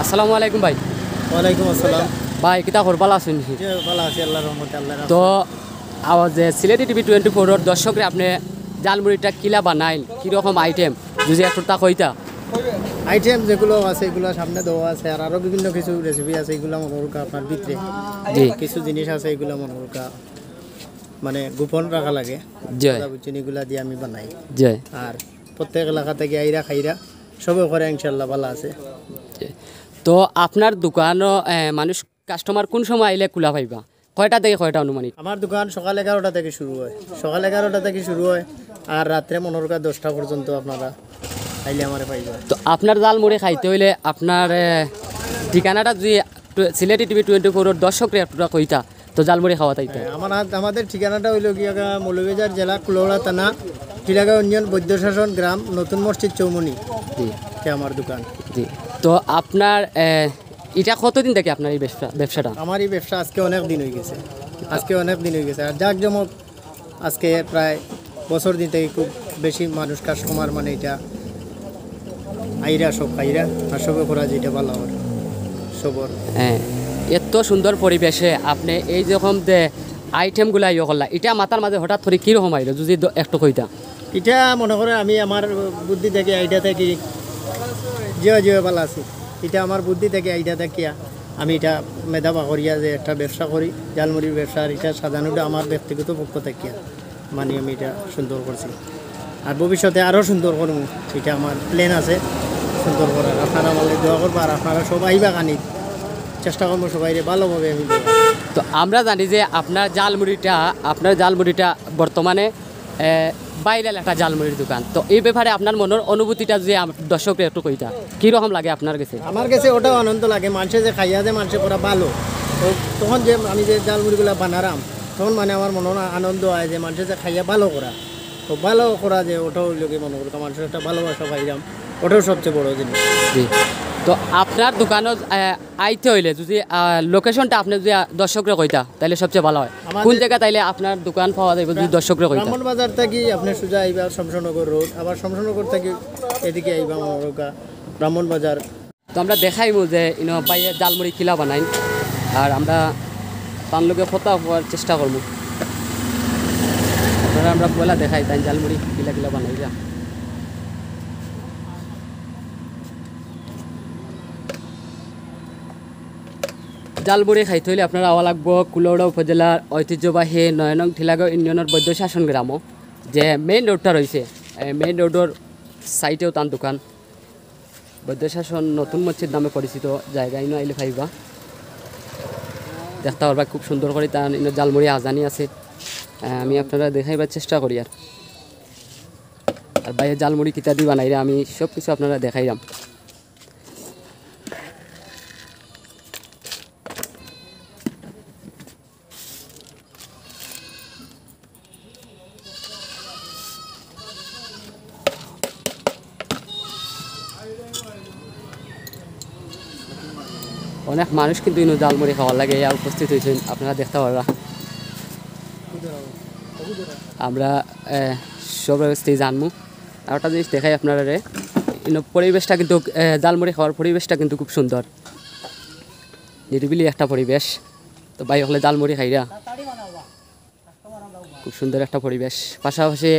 আসসালামু আলাইকুম ভাই। ওয়ালাইকুম আসসালাম। ভাই কিতা ভালো আছেন? জি ভালো আছি আল্লাহর রহমতে আল্লাহর। তো যে সিলেটি টিভি 24 দর্শকরে আপনি জালমুড়িটা কিলা বানাইন কীরকম আইটেম যদি একটু তা কইতা। আইটেম যেগুলো আছে এগুলো সামনে দেওয়া আছে, আর আরও বিভিন্ন কিছু রেসিপি আছে, এগুলো মনোরকা আপনার ভিতরে জি কিছু জিনিস আছে, এগুলো মনোরকা মানে গোপন রাখা লাগে। জয় এগুলা দিয়ে আমি বানাই। জয়। আর প্রত্যেক এলাকা থেকে আইরা খাইরা সবে করে ইনশাল্লাহ ভালো আছে। তো আপনার দোকানও মানুষ কাস্টমার কোন সময় আইলে খোলা পাইবা, কয়টা থেকে কয়টা অনুমানিক? আমার দোকান সকাল 11টা থেকে শুরু হয়, সকাল 11টা থেকে শুরু হয় আর রাত্রে মনোরকা 10টা পর্যন্ত আপনারা আইলে আমার পাইবা। তো আপনার জালমুড়ি খাইতে হইলে আপনার ঠিকানাটা যদি সিলেটি টিভি 24 দর্শকরে একটা কইতা তো জালমুড়ি খাওয়া তাইতো। আমাদের ঠিকানাটা হইল কি মৌলভীবাজার জেলা কুলৌড়া থানা, টিলাগাঁও ইউনিয়ন, বৈদ্যশাসন গ্রাম, নতুন মসজিদ চৌমনি। জি আমার দোকান। জি। তো আপনার এটা কতদিন থেকে আপনার এই ব্যবসাটা? আমার এই ব্যবসা আজকে অনেক দিন হয়ে গেছে, আর জাঁকজমক আজকে প্রায় বছর দিন থেকে খুব বেশি মানুষ কাস্টমার, মানে এটা আইরা সব খাইরা আর সবে করা যেটা ভালো হয় সবর। হ্যাঁ, এত সুন্দর পরিবেশে আপনি এই যখন যে আইটেমগুলো ইয়ে করলা, এটা মাথার মাঝে হঠাৎ করে কীরকম আইলো যদি একটু কইতা। এটা মনে করে আমি আমার বুদ্ধি থেকে আইডিয়া থেকে যে ভালো আছি, এটা আমার বুদ্ধি থেকে আইডিয়া থেকে আমি এটা মেধাবা করিয়া যে একটা ব্যবসা করি, জালমুড়ির ব্যবসা। আর এটা সাজানোটা আমার ব্যক্তিগত পক্ষ থেকে মানে আমি এটা সুন্দর করছি, আর ভবিষ্যতে আরও সুন্দর করবো, এটা আমার প্ল্যান আছে সুন্দর করার। আপনারা আমাদের দোয়া করবো, আর আপনারা সবাই বা কানি চেষ্টা করবো সবাই ভালোভাবে আমি। তো আমরা জানি যে আপনার জালমুড়িটা বর্তমানে বাইরের একটা জালমুড়ির দোকান। তো এই ব্যাপারে আপনার মনের অনুভূতিটা যে দর্শককে একটু কইতা, কীরকম লাগে আপনার কাছে? আমার কাছে ওটাও আনন্দ লাগে, মানুষে যে খাইয়া যে মানুষের পুরা ভালো, তো তখন যে আমি যে জালমুড়িগুলো বানারাম তখন মানে আমার মনে আনন্দ হয় যে মানুষের যে খাইয়া ভালো করা, তো ভালো করা যে ওটাও লোকে মনে করতো মানুষের একটা ভালোবাসা পাইলাম, ওটাও সবচেয়ে বড় জিনিস। জি। তো আপনার দোকানত আইতে হইলে যদি লোকেশনটা আপনি যদি দর্শকরা কইতা তাহলে সবচেয়ে ভালো হয়, কোন জায়গা তাইলে আপনার দোকান পাওয়া যাবে যদি দর্শকরা কইতা? ব্রাহ্মণ বাজার থেকে আপনি সোজা আইবা শমশনগর রোড, আবার শমশনগর থেকে এদিকে আইবা মনোরকা ব্রাহ্মণ বাজার। তো আমরা দেখাইব যে বাইরে জালমুড়ি খিলা বানাই, আর আমরা তার লোকে ফটো হওয়ার চেষ্টা করবো। আপনারা আমরা বলা দেখাই তাই জালমুড়ি খিলা বানাই যা। জালমুড়ি খাইতে হইলে আপনারা আওয়া লাগবো কুলৌড়া উপজেলার ঐতিহ্যবাহী 9 নং টিলাগাঁও ইউনিয়নের বৈদ্যশাসন গ্রামও যে মেইন রোডটা রয়েছে, মেইন রোডের সাইডেও তার দোকান। বৈদ্যশাসন নতুন মসজিদ নামে পরিচিত জায়গা, ইনো আইলে খাইবা দেখতে পারবা খুব সুন্দর করে তার ইনো জালমুড়ি আজানি আছে। আমি আপনারা দেখাইবার চেষ্টা করি, আর বাইরে জালমুড়ি কিতা দি বানাইরা আমি সব কিছু আপনারা দেখাইলাম। অনেক মানুষ কিন্তু ইনো জালমুড়ি খাওয়ার লাগে উপস্থিত হয়েছেন, আপনারা দেখতে পারবা। আমরা সব ব্যবস্থায় জানবো। আর একটা জিনিস দেখাই আপনারা ইনো পরিবেশটা কিন্তু জালমুড়ি খাওয়ার পরিবেশটা কিন্তু খুব সুন্দর, নিরিবিলি একটা পরিবেশ। তো ভাই হলে জালমুড়ি খাইরা খুব সুন্দর একটা পরিবেশ। পাশাপাশি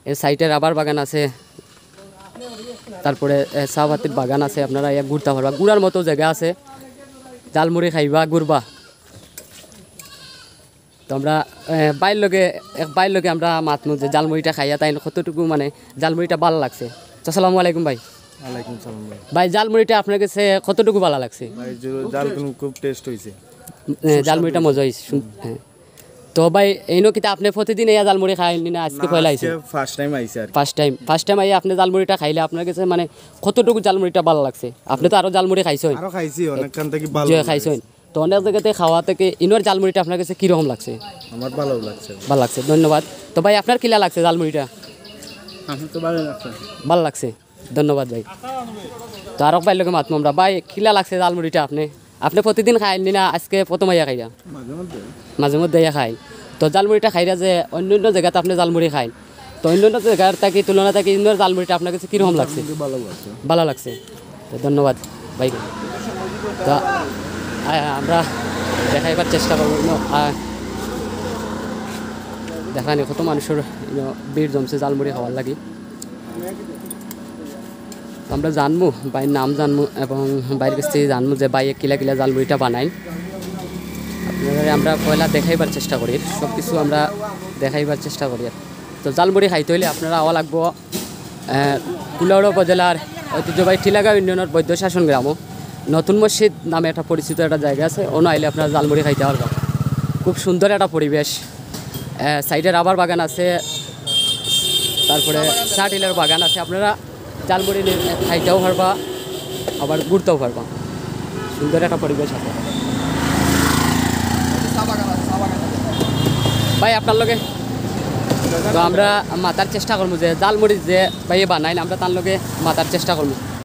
এর সাইডে রাবার বাগান আছে, তারপরে চাপাতির বাগান আছে, আপনারা ঘুরতে পারবা, ঘুরার মতো জায়গা আছে, জালমুড়ি খাইবা ঘুরবা। তো আমরা বাইর লগে আমরা মাতমু যে জালমুড়িটা খাইয়া তাই কতটুকু মানে জালমুড়িটা ভালো লাগছে। আসসালামু আলাইকুম ভাই। ওয়ালাইকুম সালাম ভাই। ভাই জালমুড়িটা আপনার কাছে কতটুকু ভালো লাগছে? ভাই জাল খুব টেস্ট হয়েছে, জালমুড়িটা মজা হয়েছে। হ্যাঁ, তো ভাই এইনো কিতা আপনি প্রতিদিন এই জালমুড়ি খাইনি না আজকে পয়লা আইছে? ফার্স্ট টাইম আইছে। আর ফার্স্ট টাইম আই আপনি জালমুড়িটা খাইলে আপনার কাছে মানে কতটুকু জালমুড়িটা ভালো লাগছে? আপনি তো আরো জালমুড়ি খাইছেন? আরো খাইছি অনেকখান থেকে ভালো খাইছেন। তো অনেক জায়গাতে খাওয়া থেকে ইনোর জালমুড়িটা আপনার কাছে কীরকম লাগছে? আমার ভালো লাগছে। ভালো লাগছে, ধন্যবাদ। তো ভাই আপনার কিলা লাগছে জালমুড়িটা? আমার তো ভালো লাগছে। ভালো লাগছে, ধন্যবাদ ভাই। তো আরো ভাই লোকে মাতমু আমরা। ভাই কিলা লাগছে জালমুড়িটা? আপনি প্রতিদিন খাইনি না আজকে প্রথম আইয়া খাইয়া? মাঝে মধ্যে খাই। তো জালমুড়িটা খাইরা যে অন্য জায়গাতে আপনি জালমুড়ি খাই, তো অন্য জায়গার থাকি তুলনা থাকি ইনোর জালমুড়িটা আপনার কাছে কীরকম লাগছে? ভালো লাগছে, তো ধন্যবাদ। ভাই তা আমরা দেখাইবার চেষ্টা করবো দেখানি কত মানুষের ভিড় জমছে জালমুড়ি খাওয়ার লাগি। আমরা জানবো বাইয়ের নাম জানবো এবং বাইরের কাছ থেকে জানবো যে বাইয়ে কিলা কিলা জালমুড়িটা বানাই। আপনারা আমরা পয়লা দেখাইবার চেষ্টা করি, সব কিছু আমরা দেখাইবার চেষ্টা করি। তো জালমুড়ি খাইতে হইলে আপনারা আওয়া লাগবো কুলাউড়া উপজেলার ঐতিহ্যবাহী টিলাগাঁও ইউনিয়নের বৈদ্য শাসন গ্রাম নতুন মসজিদ নামে একটা পরিচিত একটা জায়গা আছে, অন্য আইলে আপনারা জালমুড়ি খাইতে পারবেন। খুব সুন্দর একটা পরিবেশ, সাইডে রাবার বাগান আছে, তারপরে শাটিলের বাগান আছে। আপনারা জালমুড়ি খাইতেও পারবা আবার ঘুরতেও পারবা, সুন্দর একটা পরিবেশ আছে। ভাই আপনার লগে তো আমরা মাতার চেষ্টা করবো যে জালমুড়ি যে ভাই বানাইলে আমরা তার লগে মাতার চেষ্টা করবো।